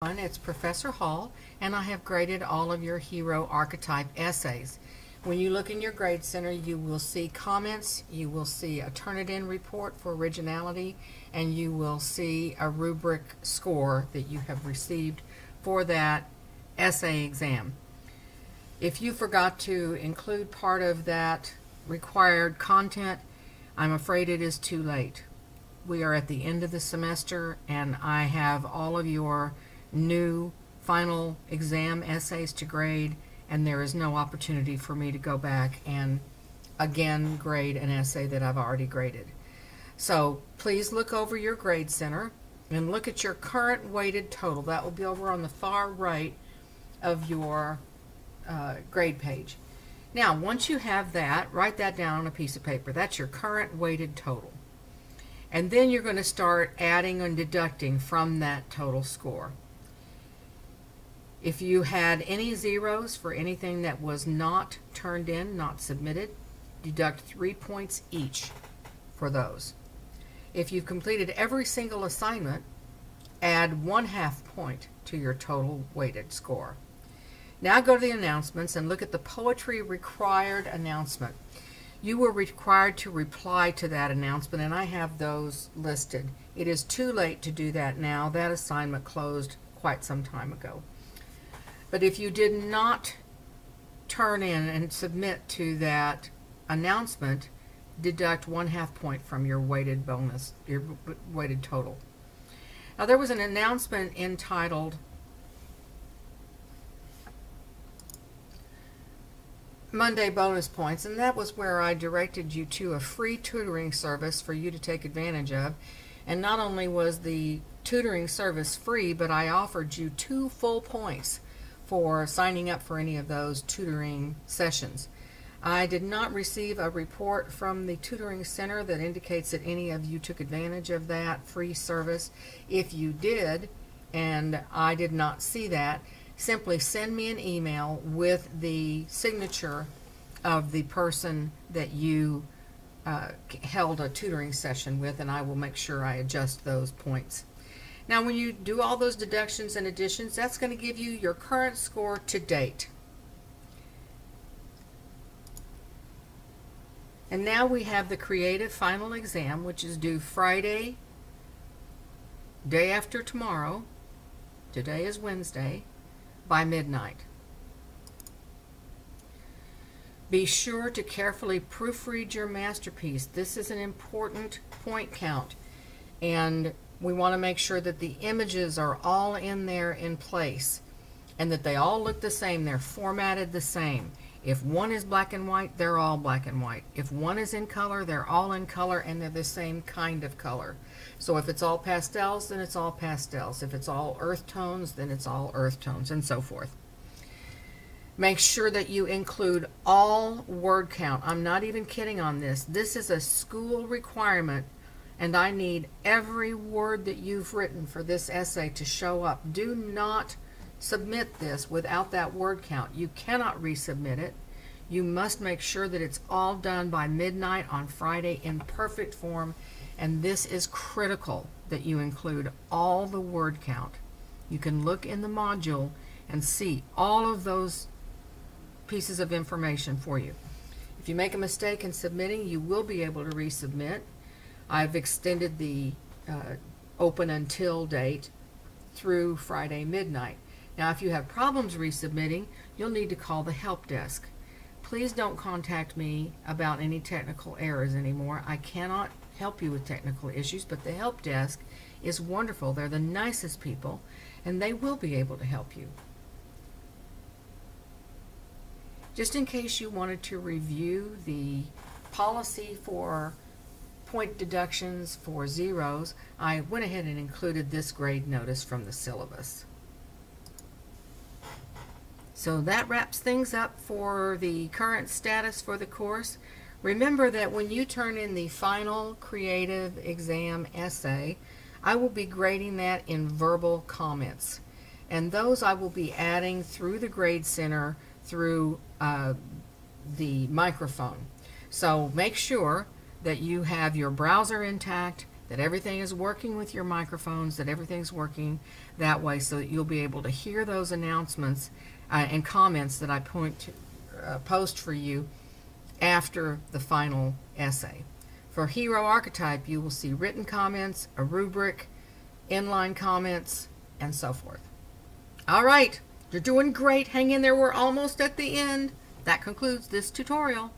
It's Professor Hall, and I have graded all of your hero archetype essays. When you look in your grade center, you will see comments, you will see a Turnitin report for originality, and you will see a rubric score that you have received for that essay exam. If you forgot to include part of that required content, I'm afraid it is too late. We are at the end of the semester, and I have all of your new final exam essays to grade, and there is no opportunity for me to go back and again grade an essay that I've already graded. So please look over your grade center and look at your current weighted total. That will be over on the far right of your grade page. Now, once you have that, write that down on a piece of paper. That's your current weighted total. And then you're going to start adding and deducting from that total score. If you had any zeros for anything that was not turned in, not submitted, deduct 3 points each for those. If you've completed every single assignment, add 1/2 point to your total weighted score. Now go to the announcements and look at the poetry required announcement. You were required to reply to that announcement, and I have those listed. It is too late to do that now. That assignment closed quite some time ago. But if you did not turn in and submit to that announcement, deduct 1/2 point from your weighted bonus, your weighted total. Now, there was an announcement entitled Monday Bonus Points, and that was where I directed you to a free tutoring service for you to take advantage of. And not only was the tutoring service free, but I offered you 2 full points for signing up for any of those tutoring sessions. I did not receive a report from the tutoring center that indicates that any of you took advantage of that free service. If you did, and I did not see that, simply send me an email with the signature of the person that you held a tutoring session with, and I will make sure I adjust those points. Now, when you do all those deductions and additions, that's going to give you your current score to date. And now we have the creative final exam, which is due Friday, day after tomorrow. Today is Wednesday, by midnight. Be sure to carefully proofread your masterpiece. This is an important point count, and we want to make sure that the images are all in there in place and that they all look the same. They're formatted the same. If one is black and white, they're all black and white. If one is in color, they're all in color, and they're the same kind of color. So if it's all pastels, then it's all pastels. If it's all earth tones, then it's all earth tones, and so forth. Make sure that you include all word count. I'm not even kidding on this. This is a school requirement, and I need every word that you've written for this essay to show up. Do not submit this without that word count. You cannot resubmit it. You must make sure that it's all done by midnight on Friday in perfect form, and this is critical that you include all the word count. You can look in the module and see all of those pieces of information for you. If you make a mistake in submitting, you will be able to resubmit. I've extended the open until date through Friday midnight. Now, if you have problems resubmitting, you'll need to call the help desk. Please don't contact me about any technical errors anymore. I cannot help you with technical issues, but the help desk is wonderful. They're the nicest people, and they will be able to help you. Just in case you wanted to review the policy for point deductions for zeros, I went ahead and included this grade notice from the syllabus. So that wraps things up for the current status for the course. Remember that when you turn in the final creative exam essay, I will be grading that in verbal comments. And those I will be adding through the Grade Center through the microphone. So make sure that you have your browser intact that everything is working with your microphones, that everything's working that way, so that you'll be able to hear those announcements and comments that I post for you after the final essay. For hero archetype, you will see written comments, a rubric, inline comments, and so forth. All right, you're doing great. Hang in there. We're almost at the end. That concludes this tutorial.